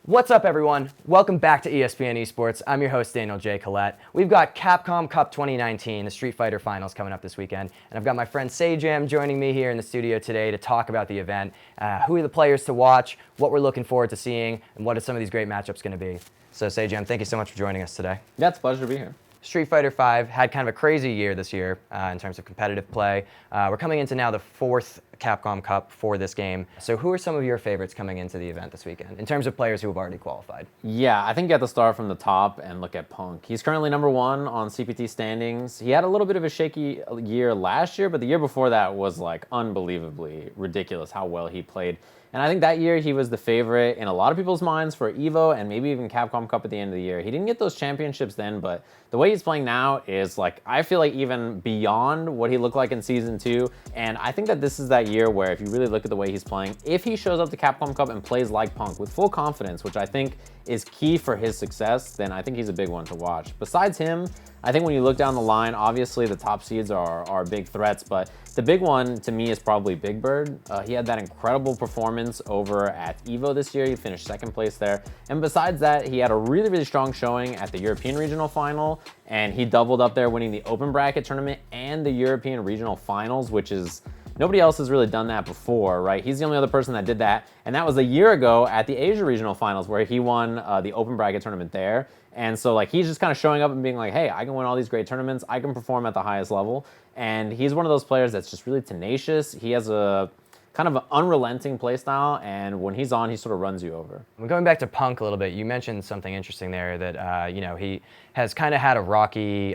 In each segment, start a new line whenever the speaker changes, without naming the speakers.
What's up, everyone? Welcome back to ESPN Esports. I'm your host, Daniel J. Collette. We've got Capcom Cup 2019, the Street Fighter Finals coming up this weekend, and I've got my friend Sajam joining me here in the studio today to talk about the event, who are the players to watch, what we're looking forward to seeing, and what are some of these great matchups going to be. So Sajam, thank you so much for joining us today.
Yeah, it's a pleasure to be here.
Street Fighter V had kind of a crazy year this year in terms of competitive play. We're coming into now the fourth Capcom Cup for this game. So who are some of your favorites coming into the event this weekend in terms of players who have already qualified?
Yeah, I think you have to start from the top and look at Punk. He's currently number one on CPT standings. He had a little bit of a shaky year last year, but the year before that was like unbelievably ridiculous how well he played. And I think that year he was the favorite in a lot of people's minds for EVO and maybe even Capcom Cup at the end of the year. He didn't get those championships then, but the way he's playing now is like, I feel like even beyond what he looked like in Season 2. And I think that this is that year where if you really look at the way he's playing, if he shows up to Capcom Cup and plays like Punk with full confidence, which I think is key for his success, then I think he's a big one to watch. Besides him, I think when you look down the line, obviously the top seeds are big threats, but the big one to me is probably Big Bird. He had that incredible performance over at EVO this year. He finished second place there. And besides that, he had a really, really strong showing at the European Regional Final, and he doubled up there winning the Open Bracket Tournament and the European Regional Finals, which is nobody else has really done that before, right? He's the only other person that did that, and that was a year ago at the Asia Regional Finals where he won the Open Bracket Tournament there. And so like he's just kind of showing up and being like, hey, I can win all these great tournaments, I can perform at the highest level. And he's one of those players that's just really tenacious. He has a kind of an unrelenting play style, and when he's on, he sort of runs you over.
Going back to Punk a little bit, you mentioned something interesting there that he has kind of had a rocky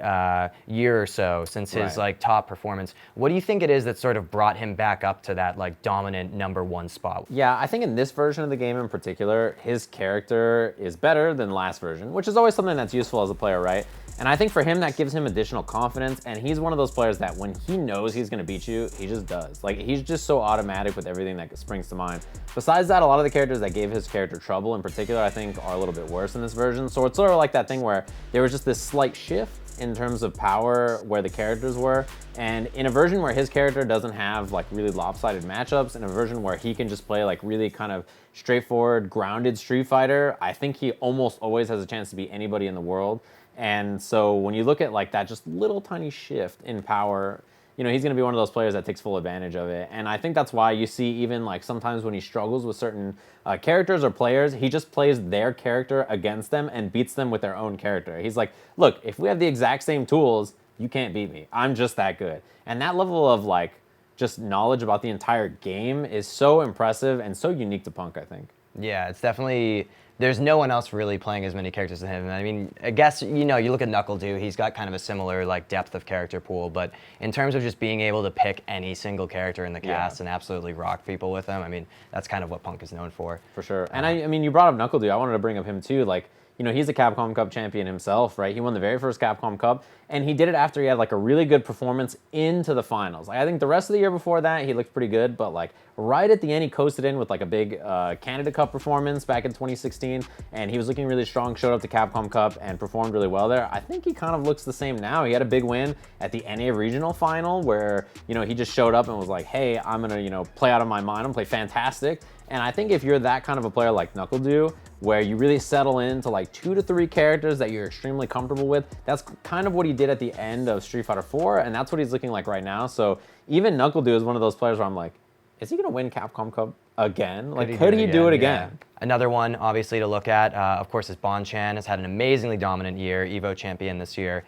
year or so since his top performance. What do you think it is that sort of brought him back up to that like dominant #1 spot?
Yeah, I think in this version of the game in particular, his character is better than last version, which is always something that's useful as a player, right? And I think for him, that gives him additional confidence, and he's one of those players that when he knows he's gonna beat you, he just does. Like, he's just so automatic with everything that springs to mind. Besides that, a lot of the characters that gave his character trouble in particular, I think are a little bit worse in this version. So it's sort of like that thing where there was just this slight shift in terms of power where the characters were. And in a version where his character doesn't have like really lopsided matchups, in a version where he can just play like really kind of straightforward, grounded Street Fighter, I think he almost always has a chance to beat anybody in the world. And so when you look at like that just little tiny shift in power, you know, he's going to be one of those players that takes full advantage of it. And I think that's why you see even like sometimes when he struggles with certain characters or players, he just plays their character against them and beats them with their own character. He's like, look, if we have the exact same tools, you can't beat me. I'm just that good. And that level of like just knowledge about the entire game is so impressive and so unique to Punk, I think.
Yeah, it's definitely, there's no one else really playing as many characters as him. I mean, I guess, you know, you look at KnuckleDo, he's got kind of a similar like depth of character pool, but in terms of just being able to pick any single character in the cast and absolutely rock people with them, I mean, that's kind of what Punk is known for.
For sure. And I mean, you brought up KnuckleDo, I wanted to bring up him too. Like, you know, he's a Capcom Cup champion himself, right? He won the very first Capcom Cup, and he did it after he had like a really good performance into the finals. Like, I think the rest of the year before that, he looked pretty good, but like right at the end, he coasted in with like a big Canada Cup performance back in 2016, and he was looking really strong, showed up to Capcom Cup and performed really well there. I think he kind of looks the same now. He had a big win at the NA Regional Final where, you know, he just showed up and was like, hey, I'm gonna, you know, play out of my mind, I'm gonna play fantastic. And I think if you're that kind of a player like KnuckleDo, where you really settle into like 2 to 3 characters that you're extremely comfortable with, that's kind of what he did at the end of Street Fighter 4, and that's what he's looking like right now. So even KnuckleDo is one of those players where I'm like, is he gonna win Capcom Cup again? Like, could he do it again?
Yeah. Another one, obviously, to look at, of course, is Banchan. Has had an amazingly dominant year, EVO champion this year.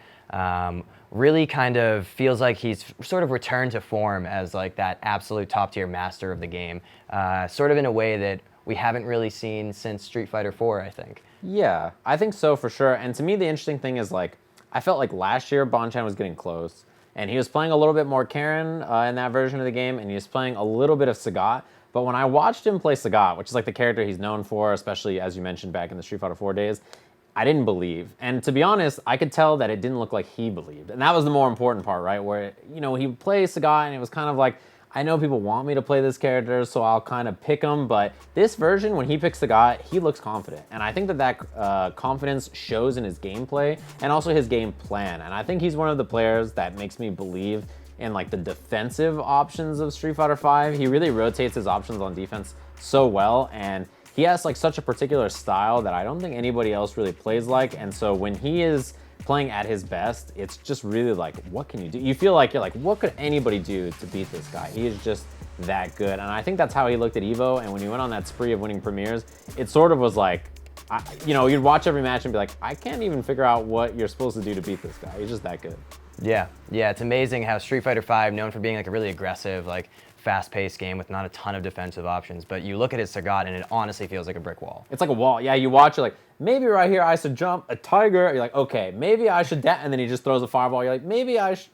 Really kind of feels like he's sort of returned to form as like that absolute top-tier master of the game, sort of in a way that we haven't really seen since Street Fighter 4, I think.
Yeah, I think so for sure. And to me, the interesting thing is like, I felt like last year Banchan was getting close, and he was playing a little bit more Karen in that version of the game, and he was playing a little bit of Sagat. But when I watched him play Sagat, which is like the character he's known for, especially as you mentioned back in the Street Fighter 4 days, I didn't believe. And to be honest, I could tell that it didn't look like he believed. And that was the more important part, right? Where, you know, he plays Sagat and it was kind of like, I know people want me to play this character, so I'll kind of pick him. But this version, when he picks Sagat, he looks confident. And I think that that confidence shows in his gameplay and also his game plan. And I think he's one of the players that makes me believe in like the defensive options of Street Fighter V. He really rotates his options on defense so well. And he has like such a particular style that I don't think anybody else really plays like. And so when he is playing at his best, it's just really like, what can you do? You feel like you're like, what could anybody do to beat this guy? He is just that good. And I think that's how he looked at Evo. And when he went on that spree of winning premieres, it sort of was like, you'd watch every match and be like, I can't even figure out what you're supposed to do to beat this guy. He's just that good.
Yeah, it's amazing how Street Fighter V, known for being like a really aggressive, like fast-paced game with not a ton of defensive options, but you look at his Sagat and it honestly feels like a brick wall.
It's like a wall. Yeah, you watch it like, maybe right here I should jump a tiger. You're like, okay, maybe I should and then he just throws a fireball. You're like, maybe I should.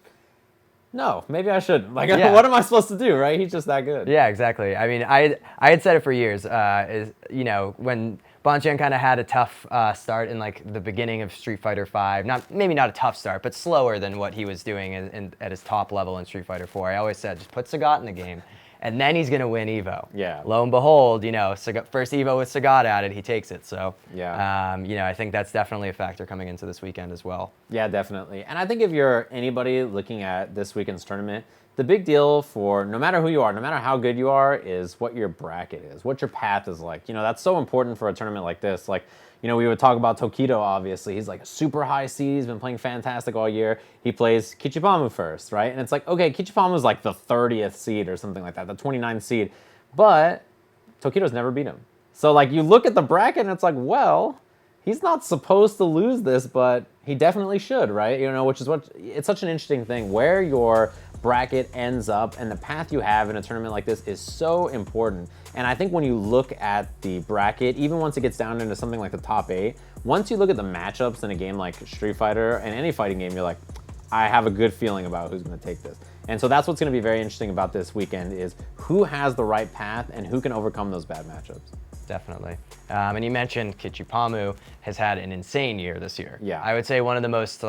No, maybe I shouldn't. Like, what am I supposed to do, right? He's just that good.
Yeah, exactly. I mean, I had said it for years. When Banchan kind of had a tough start in like the beginning of Street Fighter V. Maybe not a tough start, but slower than what he was doing at his top level in Street Fighter 4. I always said, just put Sagat in the game, and then he's gonna win Evo.
Yeah.
Lo and behold, first Evo with Sagat at it, he takes it. So
yeah.
I think that's definitely a factor coming into this weekend as well.
Yeah, definitely. And I think if you're anybody looking at this weekend's tournament, the big deal for no matter who you are, no matter how good you are, is what your bracket is, what your path is like. That's so important for a tournament like this. Like, we would talk about Tokido, obviously. He's like a super high seed. He's been playing fantastic all year. He plays Kiichi Palm first, right? And it's like, okay, Kiichi Palm was like the 30th seed or something like that, the 29th seed. But Tokido's never beat him. So, like, you look at the bracket and it's like, well, he's not supposed to lose this, but he definitely should, right? Which is it's such an interesting thing. Where your bracket ends up and the path you have in a tournament like this is so important. And I think when you look at the bracket, even once it gets down into something like the top 8, once you look at the matchups in a game like Street Fighter and any fighting game, you're like, I have a good feeling about who's going to take this. And so that's what's going to be very interesting about this weekend is who has the right path and who can overcome those bad matchups.
Definitely. And you mentioned Kiichi Palm has had an insane year this year.
Yeah.
I would say one of the most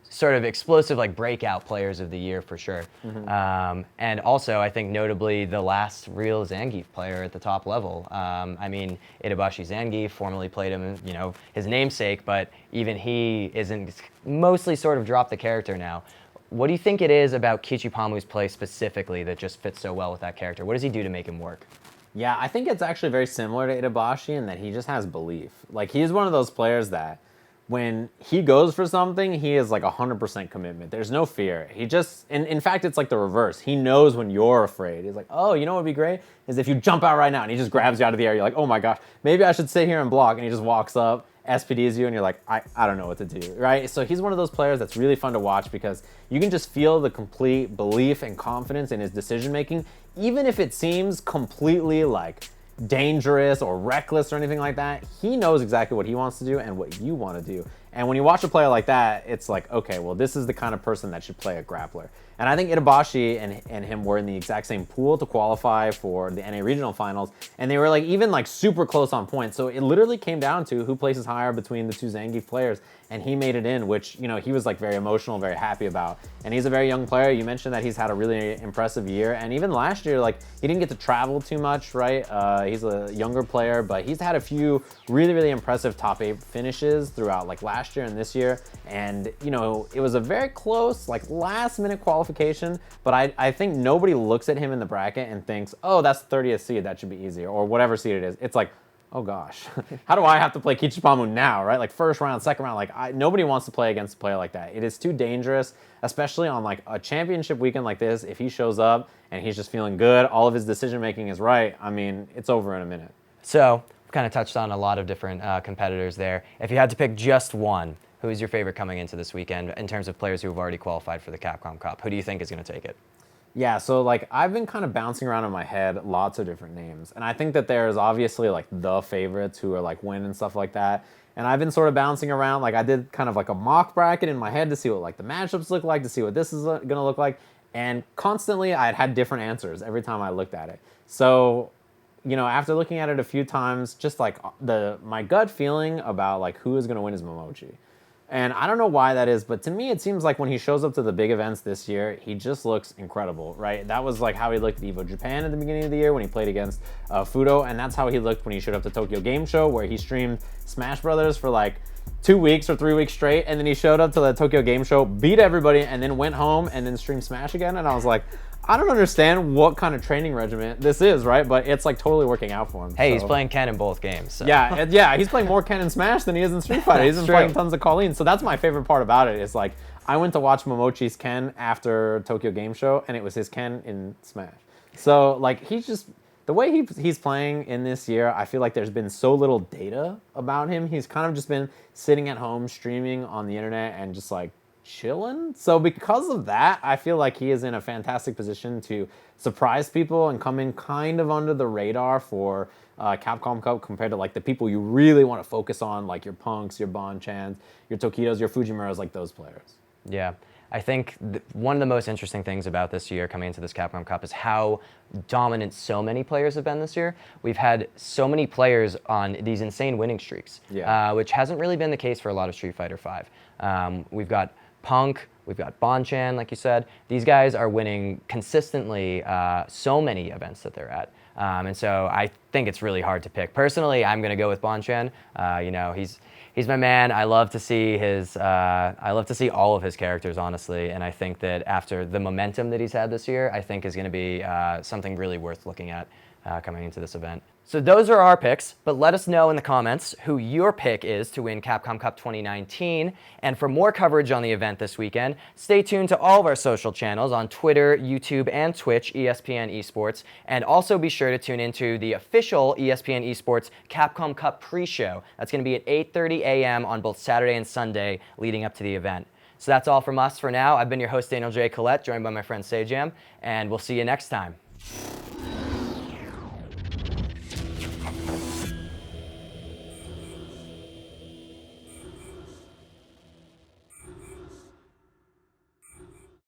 sort of explosive breakout players of the year for sure. Mm-hmm. And also I think notably the last real Zangief player at the top level. Itabashi Zangief formerly played him, his namesake, but even he isn't mostly sort of dropped the character now. What do you think it is about Kiichi Palm's play specifically that just fits so well with that character? What does he do to make him work?
Yeah, I think it's actually very similar to Itabashi in that he just has belief. Like, he's one of those players that when he goes for something, he is like 100% commitment. There's no fear. He just, in fact, it's like the reverse. He knows when you're afraid. He's like, oh, what would be great is if you jump out right now, and he just grabs you out of the air. You're like, oh my gosh, maybe I should sit here and block. And he just walks up, SPDs you, and you're like, I don't know what to do, right? So he's one of those players that's really fun to watch because you can just feel the complete belief and confidence in his decision making, even if it seems completely like dangerous or reckless or anything like that. He knows exactly what he wants to do and what you want to do. And when you watch a player like that, it's like, okay, well, this is the kind of person that should play a grappler. And I think Itabashi and him were in the exact same pool to qualify for the NA regional finals. And they were even super close on points. So it literally came down to who places higher between the two Zangief players. And he made it in, which, he was very emotional, very happy about. And he's a very young player. You mentioned that he's had a really impressive year. And even last year, he didn't get to travel too much, right? He's a younger player, but he's had a few really, really impressive top 8 finishes throughout last year and this year. And, it was a very close, last minute qualification, but I think nobody looks at him in the bracket and thinks, oh, that's 30th seed, that should be easier, or whatever seed it is. It's like, oh gosh, how do I have to play Kiichi Palm now, right? First round, second round, nobody wants to play against a player like that. It is too dangerous, especially on a championship weekend like this. If he shows up and he's just feeling good, all of his decision making is right, it's over in a minute.
So, we've kind of touched on a lot of different competitors there. If you had to pick just one, who is your favorite coming into this weekend in terms of players who have already qualified for the Capcom Cup? Who do you think is going to take it?
Yeah, so I've been kind of bouncing around in my head lots of different names. And I think that there's obviously the favorites who are win and stuff like that. And I've been sort of bouncing around. I did kind of a mock bracket in my head to see what the matchups look like, to see what this is going to look like. And constantly I had different answers every time I looked at it. So, after looking at it a few times, just my gut feeling about who is going to win is Momochi. And I don't know why that is, but to me, it seems like when he shows up to the big events this year, he just looks incredible, right? That was how he looked at EVO Japan at the beginning of the year when he played against Fudo, and that's how he looked when he showed up to Tokyo Game Show, where he streamed Smash Brothers for 2 weeks or 3 weeks straight, and then he showed up to the Tokyo Game Show, beat everybody, and then went home and then streamed Smash again, and I was like, I don't understand what kind of training regimen this is, right? But it's like totally working out for him.
Hey, he's playing Ken in both games. So.
Yeah, he's playing more Ken in Smash than he is in Street Fighter. He's been playing tons of Colleen. So that's my favorite part about it. Is like I went to watch Momochi's Ken after Tokyo Game Show, and it was his Ken in Smash. So like he's just the way he's playing in this year. I feel like there's been so little data about him. He's kind of just been sitting at home streaming on the internet and just like chilling. So because of that, I feel like he is in a fantastic position to surprise people and come in kind of under the radar for Capcom Cup compared to like the people you really want to focus on, like your Punks, your Banchans, your Tokidos, your Fujimuras, like those players.
Yeah. I think one of the most interesting things about this year coming into this Capcom Cup is how dominant so many players have been this year. We've had so many players on these insane winning streaks, which hasn't really been the case for a lot of Street Fighter V. We've got Punk, we've got Banchan, like you said. These guys are winning consistently so many events that they're at. And so I think it's really hard to pick. Personally, I'm going to go with Banchan. You know, he's my man. I love to see all of his characters, honestly. And I think that after the momentum that he's had this year, I think is going to be something really worth looking at coming into this event. So those are our picks, but let us know in the comments who your pick is to win Capcom Cup 2019. And for more coverage on the event this weekend, stay tuned to all of our social channels on Twitter, YouTube, and Twitch, ESPN Esports. And also be sure to tune into the official ESPN Esports Capcom Cup pre-show. That's going to be at 8:30 a.m. on both Saturday and Sunday leading up to the event. So that's all from us for now. I've been your host, Daniel J. Collette, joined by my friend Sajam, and we'll see you next time.